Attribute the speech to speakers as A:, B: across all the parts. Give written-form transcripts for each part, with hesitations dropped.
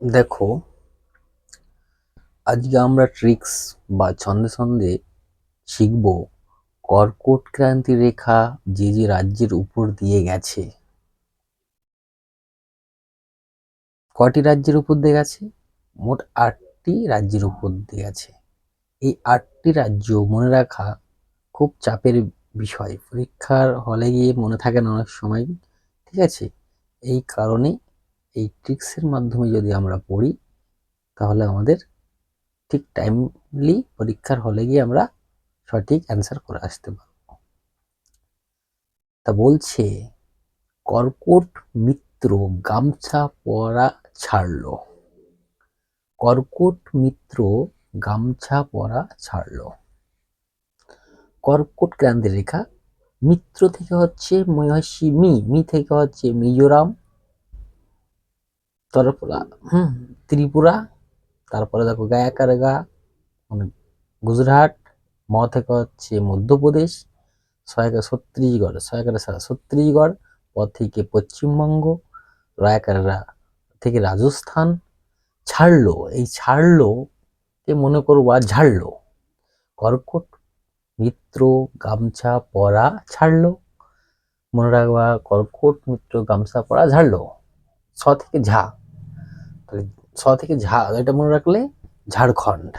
A: দেখো, আজকে আমরা ট্রিক্স বা ছন্দে ছন্দে শিখব কর্কট ক্রান্তি রেখা যে যে রাজ্যের উপর দিয়ে গেছে। কয়টি রাজ্যের উপর দিয়ে গেছে? মোট ৮টি রাজ্যের উপর দিয়ে গেছে। এই ৮টি রাজ্য মনে রাখা খুব চাপের বিষয়। পরীক্ষার হলে গিয়ে মনে থাকে না অনেক সময়। ঠিক আছে, এই কারণে এই ট্রিক্সের মাধ্যমে যদি আমরা পড়ি তাহলে আমাদের ঠিক টাইমলি পরীক্ষার হলে গিয়ে আমরা সঠিক অ্যান্সার করে আসতে পারবো। তা বলছে, কর্কট মিত্র গামছা পরা ছাড়ল। কর্কট মিত্র গামছা পরা ছাড়ল। কর্কট ক্রান্তি রেখা। মিত্র থেকে হচ্ছে মহিষী, মি থেকে হচ্ছে মিজোরাম, ত্রিপুরা, ত্রিপুরা। তারপরে দেখো গায়াকার গা মানে গুজরাট। ম থেকে হচ্ছে মধ্যপ্রদেশ, ছত্তিশগড়, ছত্তিশগড়। প থেকে পশ্চিমবঙ্গ, রয়াকাররা থেকে রাজস্থান। ছাড়লো, এই ছাড়লো কে মনে করবা ঝাড়লো। কর্কট মিত্র গামছা পরা ছাড়লো, মনে রাখবা কর্কট মিত্র গামছা পরা ঝাড়লো। ছ থেকে ঝা, তাহলে ছ থেকে ঝা এটা মনে রাখলে ঝাড়খণ্ড।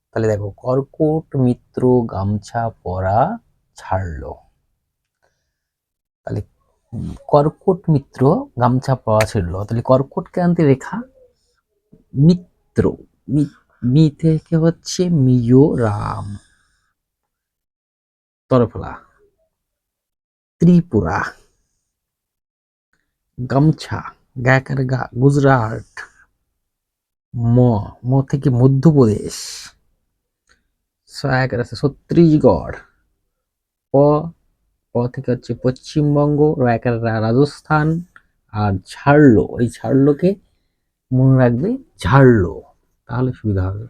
A: তাহলে দেখো, কর্কট মিত্র গামছা পরা ছাড়লো। তাহলে কর্কট মিত্র গামছা পরা ছিল, তাহলে কর্কট ক্রান্তি রেখা মিত্র, মি থেকে হচ্ছে মিজোরাম, তরফলা, ত্রিপুরা। গামছা, গায়কের গা গুজরাট। ম, ম থেকে মধ্যপ্রদেশ, সহায়কের আছে ছত্তিশগড়। প, প থেকে হচ্ছে পশ্চিমবঙ্গ, রয়াকের রাজস্থান। আর ছাড়লো, এই ছাড়লোকে মনে রাখবে ঝাড়লো, তাহলে সুবিধা হবে।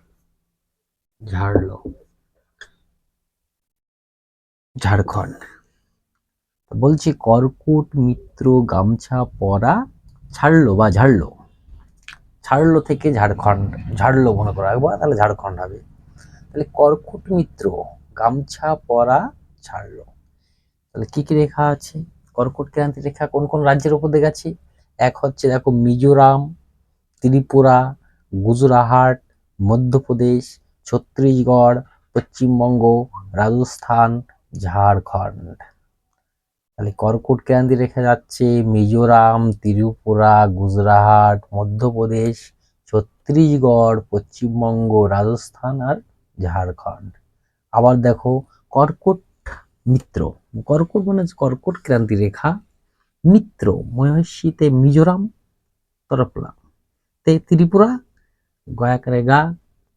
A: ঝাড়লো, ঝাড়খণ্ড। বলছি কর্কট মিত্র গামছা পরা ছাড়লো বা ঝাড়লো। ছাড়লো থেকে ঝাড়খণ্ড, ঝাড়লো মনে করা একবার, তাহলে ঝাড়খণ্ড হবে। তাহলে কর্কট মিত্র গামছা পরা ছাড়লো। তাহলে কি কি রেখা আছে? কর্কট ক্রান্তি রেখা কোন কোন রাজ্যের উপর দিয়ে গেছে? এক হচ্ছে দেখো মিজোরাম, ত্রিপুরা, গুজরাট, মধ্যপ্রদেশ, ছত্তিশগড়, পশ্চিমবঙ্গ, রাজস্থান, ঝাড়খণ্ড। তাহলে কর্কট ক্রান্তি রেখা যাচ্ছে মিজোরাম, ত্রিপুরা, গুজরাট, মধ্যপ্রদেশ, ছত্তিশগড়, পশ্চিমবঙ্গ, রাজস্থান আর ঝাড়খণ্ড। আবার দেখো কর্কট মিত্র, কর্কট মানে কর্কট ক্রান্তি রেখা। মিত্র মহিষীতে মিজোরাম, তরফলা তে ত্রিপুরা, গয়াকারে গা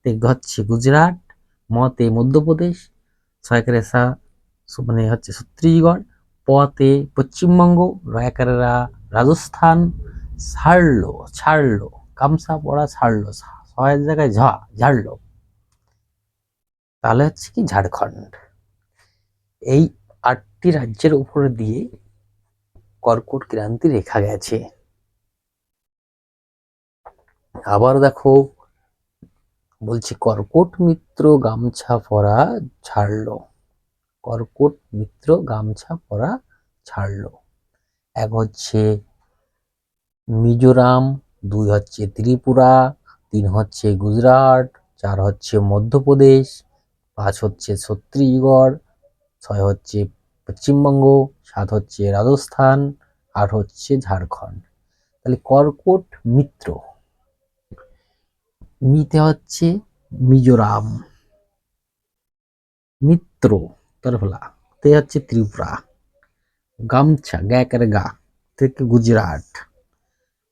A: তে হচ্ছে গুজরাট, মতে মধ্যপ্রদেশ, ছয়কারে সা মানে হচ্ছে ছত্তিশগড়, পতে পশ্চিমবঙ্গ, রয়াকারেরা রাজস্থান। ছাড়লো, ছাড়লো, গামছা পড়া ছাড়লো, ছয়ের জায়গায় ঝাড়লো, তাহলে হচ্ছে কি ঝাড়খণ্ড। এই ৮টি রাজ্যের উপরে দিয়ে কর্কট ক্রান্তি রেখা গেছে। আবার দেখো বলছি কর্কট মিত্র গামছা পরা ছাড়লো। কর্কট মিত্র গামছা পরা ছাড়লো। এক হচ্ছে মিজোরাম, ২ হচ্ছে ত্রিপুরা, ৩ হচ্ছে গুজরাট, ৪ হচ্ছে মধ্যপ্রদেশ, ৫ হচ্ছে ছত্তিশগড়, ৬ হচ্ছে পশ্চিমবঙ্গ, ৭ হচ্ছে রাজস্থান, ৮ হচ্ছে ঝাড়খণ্ড। তাহলে কর্কট মিত্র, মিতে হচ্ছে মিজোরাম, মিত্র তরফলা তে হচ্ছে ত্রিপুরা, গামছা গ্যাকের গা থেকে গুজরাট,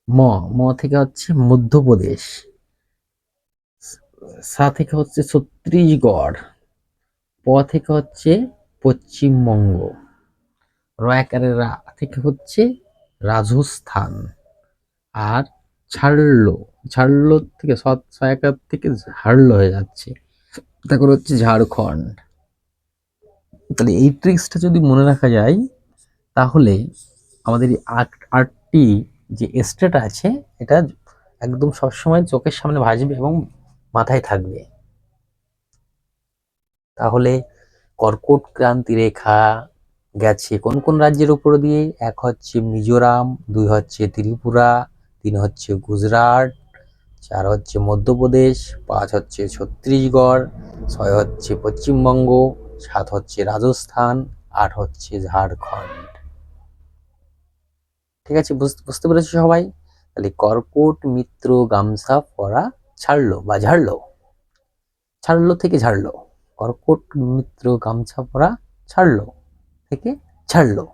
A: ম, ম থেকে হচ্ছে মধ্যপ্রদেশ, সা থেকে হচ্ছে ছত্তিশগড়, প থেকে হচ্ছে পশ্চিমবঙ্গ, র একারে রা থেকে হচ্ছে রাজস্থান। আর ছাড়লো, ছাড়লো থেকে ছয়াকার থেকে ঝাড়লো হয়ে যাচ্ছে, তারপর হচ্ছে ঝাড়খণ্ড। তাহলে এই ট্রিক্সটা যদি মনে রাখা যায় তাহলে আমাদের এই ৮টি যে স্টেট আছে এটা একদম সবসময় চোখের সামনে ভাসবে এবং মাথায় থাকবে। তাহলে কর্কট ক্রান্তি রেখা গেছে কোন কোন রাজ্যের উপর দিয়ে? এক হচ্ছে মিজোরাম, দুই হচ্ছে ত্রিপুরা, তিন হচ্ছে গুজরাট, চার হচ্ছে মধ্যপ্রদেশ, পাঁচ হচ্ছে ছত্তিশগড়, ছয় হচ্ছে পশ্চিমবঙ্গ, সাত হচ্ছে রাজস্থান, আট হচ্ছে ঝাড়খণ্ড। ঠিক আছে, বুঝতে পেরেছো সবাই? তাহলে কর্কট মিত্র গামছা পরা ছাড়লো বা ঝাড়লো, ছাড়লো থেকে ঝাড়লো, কর্কট মিত্র গামছা পরা ছাড়লো থেকে ছাড়লো।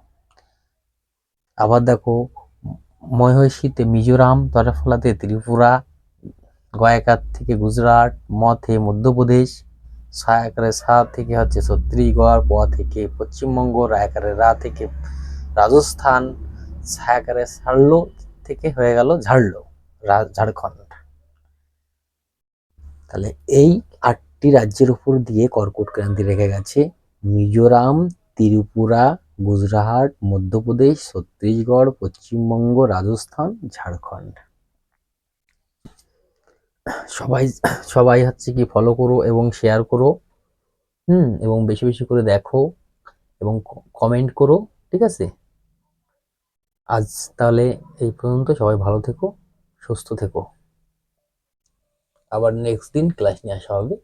A: আবার দেখো, মহিষীতে মিজোরাম, তরাফলাতে ত্রিপুরা, গয়াকার থেকে গুজরাট, মথে মধ্যপ্রদেশ, সায়াকারে সা থেকে হচ্ছে ছত্তিশগড়, প থেকে পশ্চিমবঙ্গ, রায়াকারে রা থেকে রাজস্থান, ছায়াকারে ছাড়লো থেকে হয়ে গেল ঝাড়লো, ঝাড়খণ্ড। তাহলে এই ৮টি রাজ্যের উপর দিয়ে কর্কট ক্রান্তি রেখে গেছে। মিজোরাম, ত্রিপুরা, গুজরাট, মধ্যপ্রদেশ, ছত্তিশগড়, পশ্চিমবঙ্গ, রাজস্থান, ঝাড়খণ্ড। সবাই সবাই হচ্ছে কি ফলো করো এবং শেয়ার করো, এবং বেশি বেশি করে দেখো এবং কমেন্ট করো। ঠিক আছে, আজ তাহলে এই পর্যন্ত। সবাই ভালো থেকো, সুস্থ থেকো। আবার নেক্সট দিন ক্লাস নিয়ে আসা হবে।